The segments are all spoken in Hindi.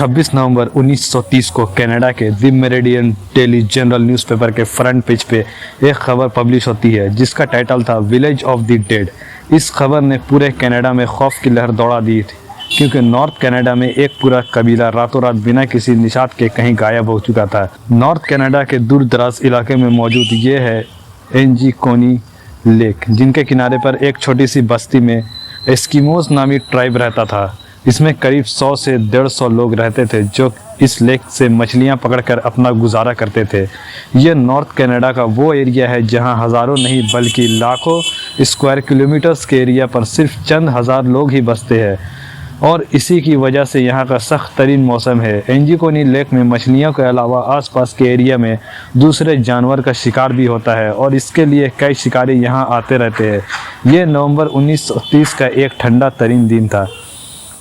26 नवंबर 1930 को कनाडा के the meridian daily general newspaper के फ्रंट पेज पे एक खबर पब्लिश होती है जिसका टाइटल था विलेज ऑफ द डेड। इस खबर ने पूरे कनाडा में खौफ की लहर दौड़ा दी थी क्योंकि नॉर्थ कनाडा में एक पूरा कबीला रातों रात बिना किसी निशात के कहीं गायब हो चुका था। नॉर्थ कनाडा के दूर दराज इलाके में मौजूद ये है एंजिकोनी लेक, जिनके किनारे पर एक छोटी सी बस्ती में एस्किमोस नामी ट्राइब रहता था। इसमें करीब 100 से 150 लोग रहते थे जो इस लेक से मछलियां पकड़कर अपना गुजारा करते थे। यह नॉर्थ कनाडा का वो एरिया है जहां हज़ारों नहीं बल्कि लाखों स्क्वायर किलोमीटर्स के एरिया पर सिर्फ चंद हज़ार लोग ही बसते हैं और इसी की वजह से यहाँ का सख्त तरीन मौसम है। एंजिकोनी लेक में मछलियों के अलावा आसपास के एरिया में दूसरे जानवर का शिकार भी होता है और इसके लिए कई शिकारी यहाँ आते रहते हैं। ये नवंबर 1930 का एक ठंडा तरीन दिन था।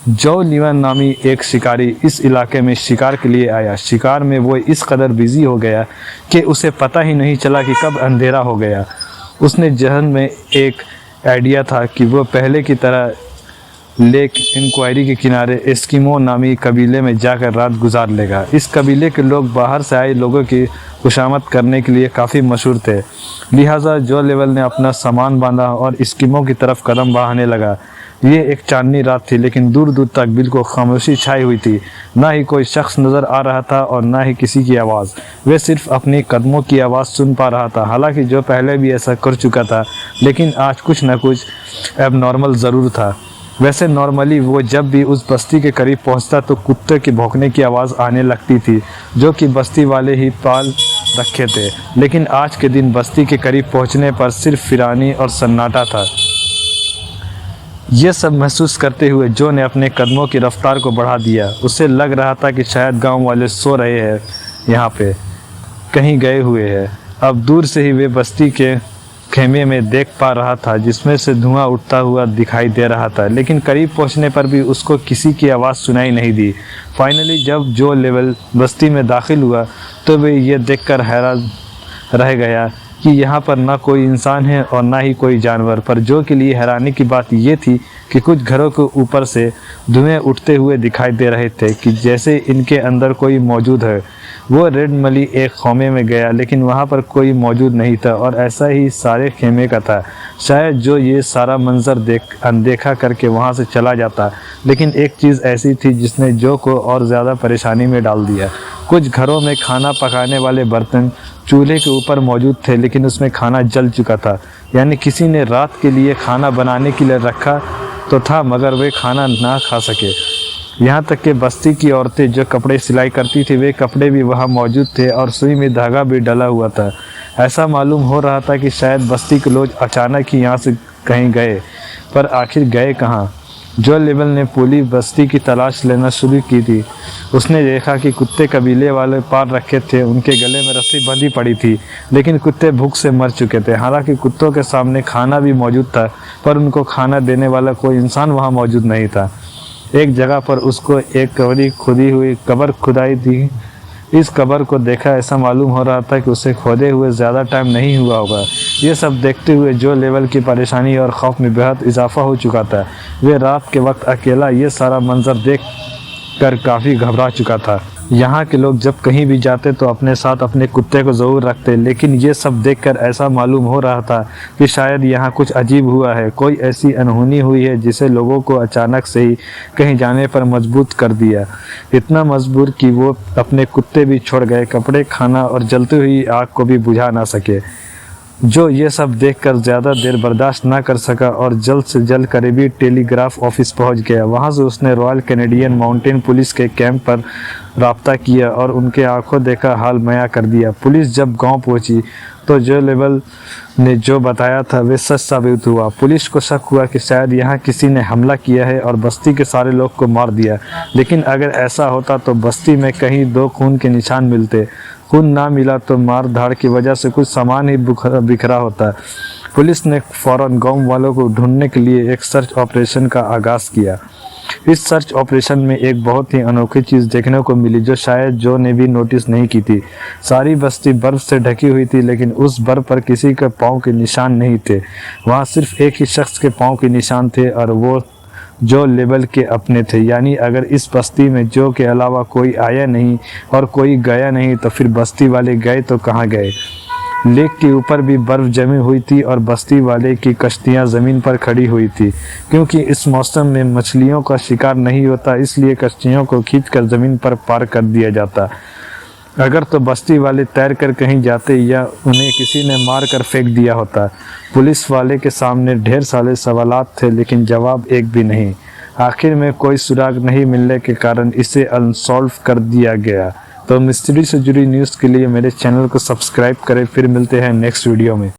जो लीवन नामी एक शिकारी इस इलाके में शिकार के लिए आया। शिकार में वो इस कदर बिजी हो गया कि उसे पता ही नहीं चला कि कब अंधेरा हो गया। उसने जहन में एक आइडिया था कि वो पहले की तरह लेक इंक्वायरी के किनारे एस्किमो नामी कबीले में जाकर रात गुजार लेगा। इस कबीले के लोग बाहर से आए लोगों की खुशामद करने के लिए काफ़ी मशहूर थे। लिहाजा जो लेवल ने अपना सामान बांधा और एस्किमो की तरफ कदम बढ़ाने लगा। ये एक चांदनी रात थी लेकिन दूर दूर तक बिल्कुल खामोशी छाई हुई थी। ना ही कोई शख्स नज़र आ रहा था और ना ही किसी की आवाज़। वे सिर्फ अपनी कदमों की आवाज़ सुन पा रहा था। हालांकि जो पहले भी ऐसा कर चुका था लेकिन आज कुछ न कुछ एबनॉर्मल ज़रूर था। वैसे नॉर्मली वो जब भी उस बस्ती के करीब पहुंचता तो कुत्ते के भौंकने की आवाज़ आने लगती थी जो कि बस्ती वाले ही पाल रखे थे। लेकिन आज के दिन बस्ती के करीब पहुंचने पर सिर्फ फिरानी और सन्नाटा था। ये सब महसूस करते हुए जो ने अपने कदमों की रफ्तार को बढ़ा दिया। उसे लग रहा था कि शायद गांव वाले सो रहे हैं, यहाँ पे कहीं गए हुए हैं। अब दूर से ही वे बस्ती के खेमे में देख पा रहा था जिसमें से धुआं उठता हुआ दिखाई दे रहा था, लेकिन करीब पहुंचने पर भी उसको किसी की आवाज़ सुनाई नहीं दी। फाइनली जब जो लेवल बस्ती में दाखिल हुआ तो वे ये देखकर हैरान रह गया कि यहाँ पर ना कोई इंसान है और ना ही कोई जानवर। पर जो के लिए हैरानी की बात ये थी कि कुछ घरों के ऊपर से धुएं उठते हुए दिखाई दे रहे थे कि जैसे इनके अंदर कोई मौजूद है। वो रेड मली एक खेमे में गया लेकिन वहाँ पर कोई मौजूद नहीं था और ऐसा ही सारे खेमे का था। शायद जो ये सारा मंजर अनदेखा करके वहाँ से चला जाता, लेकिन एक चीज़ ऐसी थी जिसने जो को और ज़्यादा परेशानी में डाल दिया। कुछ घरों में खाना पकाने वाले बर्तन चूल्हे के ऊपर मौजूद थे लेकिन उसमें खाना जल चुका था। यानी किसी ने रात के लिए खाना बनाने के लिए रखा तो था मगर वे खाना ना खा सके। यहाँ तक कि बस्ती की औरतें जो कपड़े सिलाई करती थी वे कपड़े भी वहाँ मौजूद थे और सुई में धागा भी डला हुआ था। ऐसा मालूम हो रहा था कि शायद बस्ती के लोग अचानक ही यहाँ से कहीं गए, पर आखिर गए कहाँ। जो लेवल ने पूरी बस्ती की तलाश लेना शुरू की थी उसने देखा कि कुत्ते कबीले वाले पार रखे थे। उनके गले में रस्सी बंधी पड़ी थी लेकिन कुत्ते भूख से मर चुके थे। हालांकि कुत्तों के सामने खाना भी मौजूद था पर उनको खाना देने वाला कोई इंसान वहां मौजूद नहीं था। एक जगह पर उसको एक कबरी खुदी हुई कब्र खुदाई थी। इस कब्र को देखा ऐसा मालूम हो रहा था कि उसे खोदे हुए ज़्यादा टाइम नहीं हुआ होगा। ये सब देखते हुए जो लेवल की परेशानी और खौफ में बेहद इजाफा हो चुका था। वे रात के वक्त अकेला ये सारा मंजर देख कर काफ़ी घबरा चुका था। यहाँ के लोग जब कहीं भी जाते तो अपने साथ अपने कुत्ते को ज़रूर रखते, लेकिन ये सब देखकर ऐसा मालूम हो रहा था कि शायद यहाँ कुछ अजीब हुआ है। कोई ऐसी अनहोनी हुई है जिसे लोगों को अचानक से ही कहीं जाने पर मजबूर कर दिया। इतना मजबूर कि वो अपने कुत्ते भी छोड़ गए, कपड़े, खाना और जलती हुई आग को भी बुझा ना सके। जो ये सब देखकर ज़्यादा देर बर्दाश्त ना कर सका और जल्द से जल्द करीबी टेलीग्राफ ऑफिस पहुंच गया। वहां से उसने रॉयल कैनेडियन माउंटेन पुलिस के कैंप पर राब्ता किया और उनके आंखों देखा हाल मया कर दिया। पुलिस जब गांव पहुंची तो जो लेवल ने जो बताया था वे सच साबित हुआ। पुलिस को शक हुआ कि शायद यहाँ किसी ने हमला किया है और बस्ती के सारे लोग को मार दिया। लेकिन अगर ऐसा होता तो बस्ती में कहीं 2 खून के निशान मिलते। खून ना मिला तो मार धाड़ की वजह से कुछ सामान ही बिखरा होता। पुलिस ने फौरन गांव वालों को ढूंढने के लिए एक सर्च ऑपरेशन का आगाज़ किया। इस सर्च ऑपरेशन में एक बहुत ही अनोखी चीज़ देखने को मिली जो शायद जो ने भी नोटिस नहीं की थी। सारी बस्ती बर्फ़ से ढकी हुई थी लेकिन उस बर्फ़ पर किसी के पाँव के निशान नहीं थे। वहाँ सिर्फ एक ही शख्स के पाँव के निशान थे और वो जो लेवल के अपने थे। यानी अगर इस बस्ती में जो के अलावा कोई आया नहीं और कोई गया नहीं तो फिर बस्ती वाले गए तो कहाँ गए। लेक के ऊपर भी बर्फ जमी हुई थी और बस्ती वाले की कश्तियां ज़मीन पर खड़ी हुई थी। क्योंकि इस मौसम में मछलियों का शिकार नहीं होता, इसलिए कश्तियों को खींचकर ज़मीन पर पार कर दिया जाता। अगर तो बस्ती वाले तैर कर कहीं जाते या उन्हें किसी ने मार कर फेंक दिया होता। पुलिस वाले के सामने ढेर सारे सवालात थे लेकिन जवाब एक भी नहीं। आखिर में कोई सुराग नहीं मिलने के कारण इसे अनसॉल्व कर दिया गया। तो मिस्ट्री से जुड़ी न्यूज़ के लिए मेरे चैनल को सब्सक्राइब करें। फिर मिलते हैं नेक्स्ट वीडियो में।